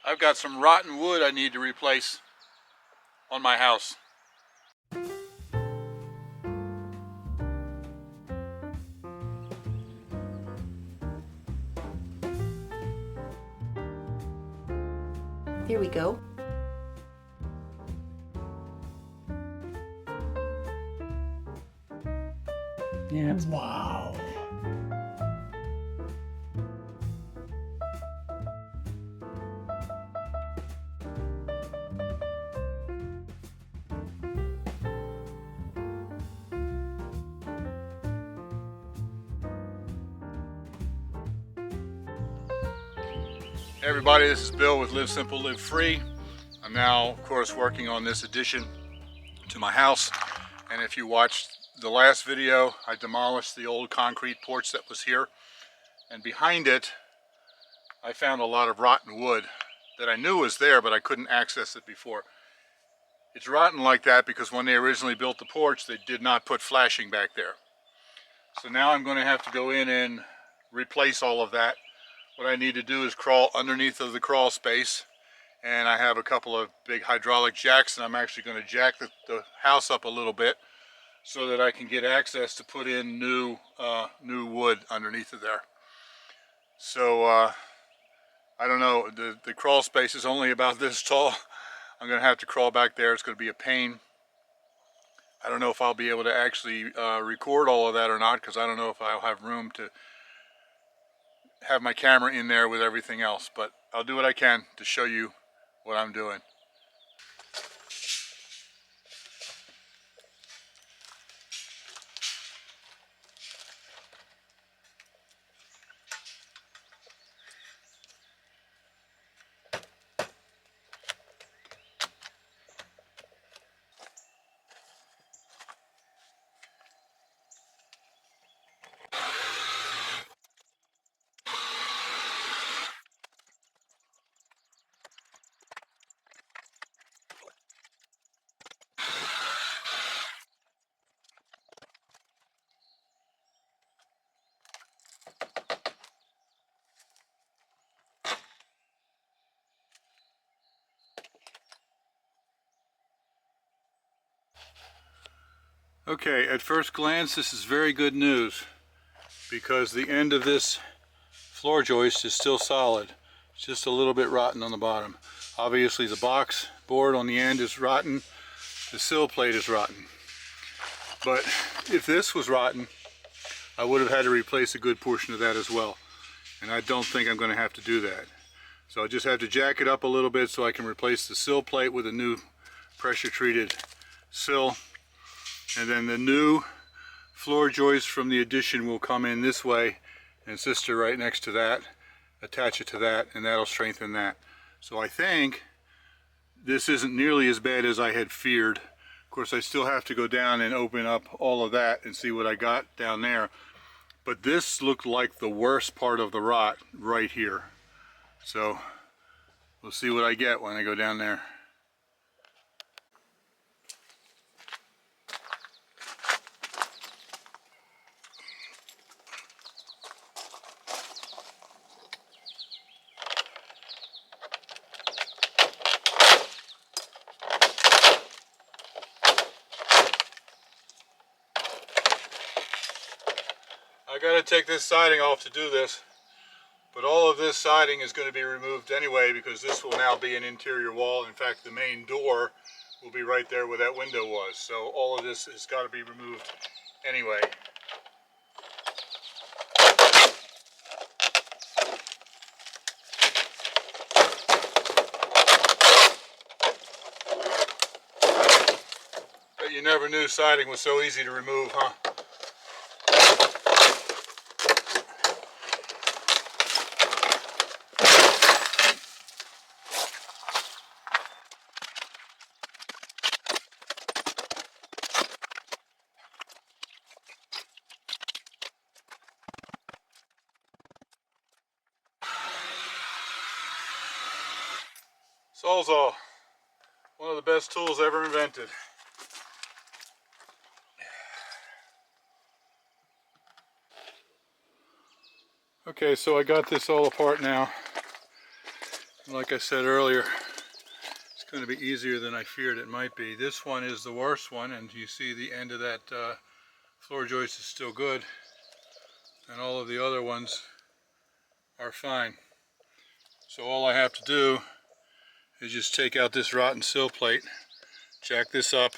I've got some rotten wood I need to replace on my house. Here we go. Yeah. Wow. Hey everybody, this is Bill with Live Simple, Live Free. I'm now, of course, working on this addition to my house. And if you watched the last video, I demolished the old concrete porch that was here. And behind it, I found a lot of rotten wood that I knew was there, but I couldn't access it before. It's rotten like that because when they originally built the porch, they did not put flashing back there. So now I'm going to have to go in and replace all of that. What I need to do is crawl underneath of the crawl space, and I have a couple of big hydraulic jacks, and I'm actually going to jack the house up a little bit so that I can get access to put in new wood underneath of there. So I don't know, the crawl space is only about this tall. I'm going to have to crawl back there. It's going to be a pain. I don't know if I'll be able to actually record all of that or not, because I don't know if I'll have room to have my camera in there with everything else, but I'll do what I can to show you what I'm doing. Okay, at first glance this is very good news because the end of this floor joist is still solid. It's just a little bit rotten on the bottom. Obviously the box board on the end is rotten, the sill plate is rotten. But if this was rotten, I would have had to replace a good portion of that as well. And I don't think I'm going to have to do that. So I just have to jack it up a little bit so I can replace the sill plate with a new pressure treated sill. And then the new floor joist from the addition will come in this way and sister right next to that, attach it to that, and that'll strengthen that. So I think this isn't nearly as bad as I had feared. Of course, I still have to go down and open up all of that and see what I got down there. But this looked like the worst part of the rot right here. So we'll see what I get when I go down there. I gotta take this siding off to do this, but all of this siding is going to be removed anyway because this will now be an interior wall. In fact, the main door will be right there where that window was. So all of this has got to be removed anyway. But you never knew siding was so easy to remove, huh? Sawzall, one of the best tools ever invented. Okay, so I got this all apart now, Like I said earlier, it's going to be easier than I feared it might be. This one is the worst one, and you see the end of that floor joist is still good, and all of the other ones are fine. So all I have to do is just take out this rotten sill plate, jack this up,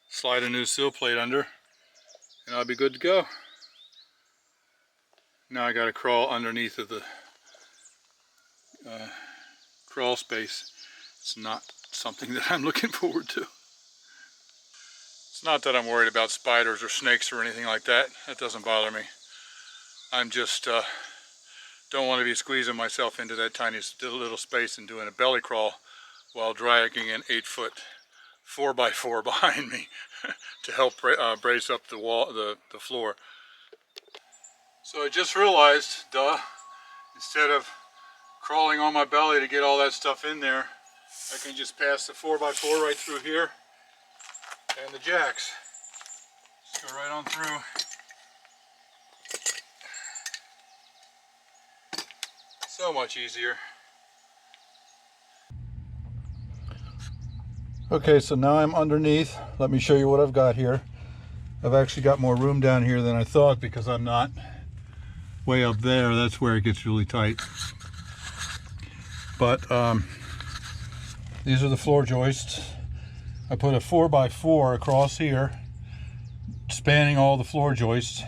slide a new sill plate under, and I'll be good to go. Now I got to crawl underneath of the crawl space. It's not something that I'm looking forward to. It's not that I'm worried about spiders or snakes or anything like that. That doesn't bother me. I'm just don't want to be squeezing myself into that tiny little space and doing a belly crawl while dragging an 8-foot 4x4 behind me to help brace up the wall, the floor. So I just realized, instead of crawling on my belly to get all that stuff in there, I can just pass the 4x4 right through here and the jacks. Just go right on through. So much easier. Okay, so now I'm underneath. Let me show you what I've got here. I've actually got more room down here than I thought because I'm not way up there. That's where it gets really tight. But these are the floor joists. I put a 4x4 across here, spanning all the floor joists.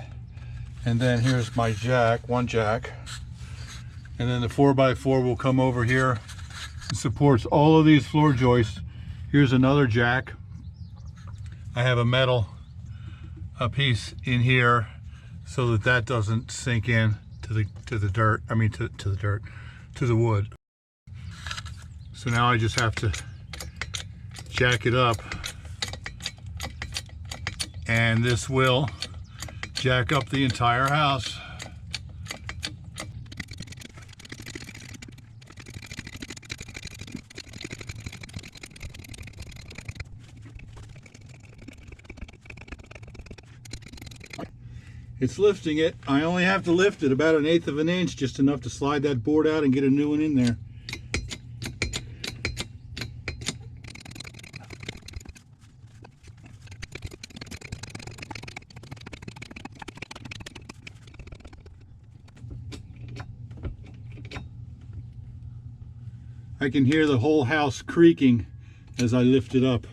And then here's my jack, one jack. And then the 4x4 will come over here and supports all of these floor joists. Here's another jack. I have a metal piece in here so that that doesn't sink in to the dirt. I mean to the dirt, to the wood. So now I just have to jack it up, and this will jack up the entire house. It's lifting it. I only have to lift it about 1/8 of an inch, just enough to slide that board out and get a new one in there. I can hear the whole house creaking as I lift it up.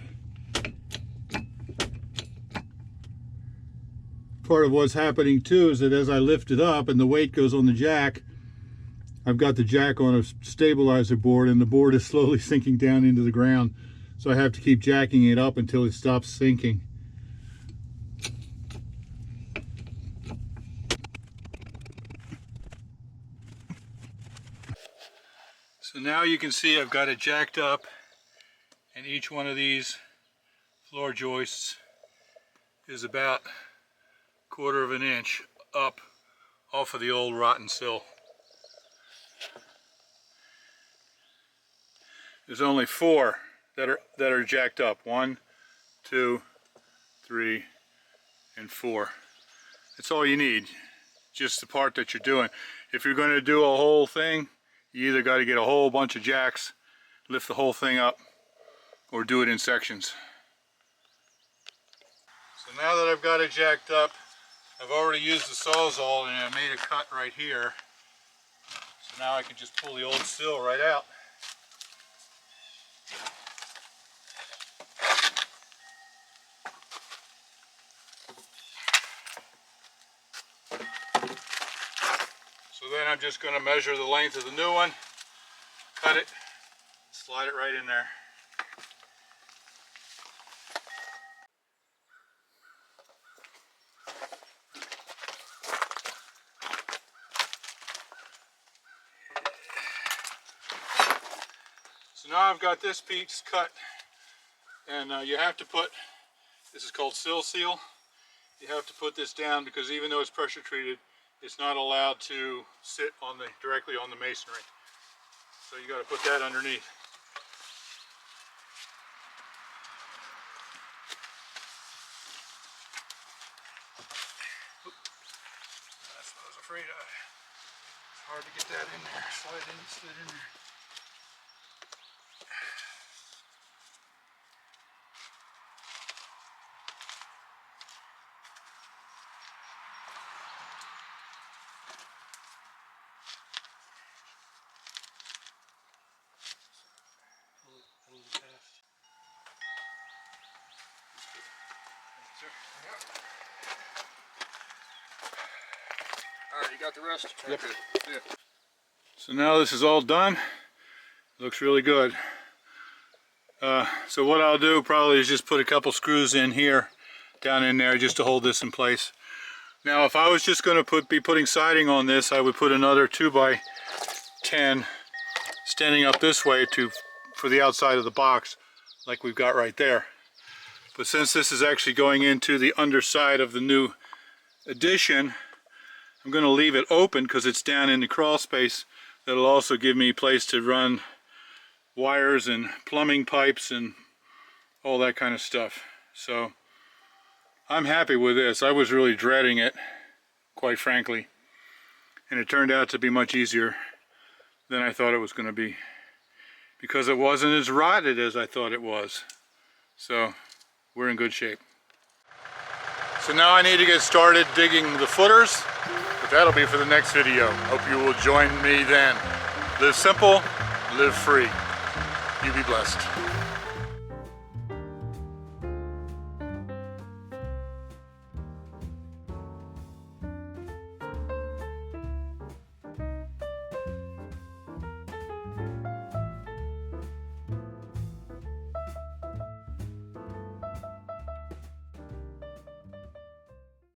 Part of what's happening too is that as I lift it up and the weight goes on the jack, I've got the jack on a stabilizer board and the board is slowly sinking down into the ground. So I have to keep jacking it up until it stops sinking. So now you can see I've got it jacked up, and each one of these floor joists is about 1/4 of an inch up off of the old rotten sill. There's only 4 that are jacked up. 1, 2, 3, and 4. That's all you need. Just the part that you're doing. If you're going to do a whole thing, you either got to get a whole bunch of jacks, lift the whole thing up, or do it in sections. So now that I've got it jacked up, I've already used the Sawzall and I made a cut right here. So now I can just pull the old sill right out. So then I'm just going to measure the length of the new one, cut it, slide it right in there. So now I've got this piece cut, and you have to put, this is called sill seal. You have to put this down because even though it's pressure treated, it's not allowed to sit on directly on the masonry. So you got to put that underneath. That's what I was afraid of. It's hard to get that in there. Slid in there. got the rest? Yep. Okay. See ya. So now this is all done. Looks really good. So what I'll do probably is just put a couple screws in here, down in there, just to hold this in place. Now if I was just going to be putting siding on this, I would put another 2x10 standing up this way for the outside of the box, like we've got right there. But since this is actually going into the underside of the new addition, I'm going to leave it open because it's down in the crawl space. That'll also give me a place to run wires and plumbing pipes and all that kind of stuff. So I'm happy with this. I was really dreading it, quite frankly, and it turned out to be much easier than I thought it was going to be, because it wasn't as rotted as I thought it was. So we're in good shape. So now I need to get started digging the footers, but that'll be for the next video. Hope you will join me then. Live simple, live free. You be blessed.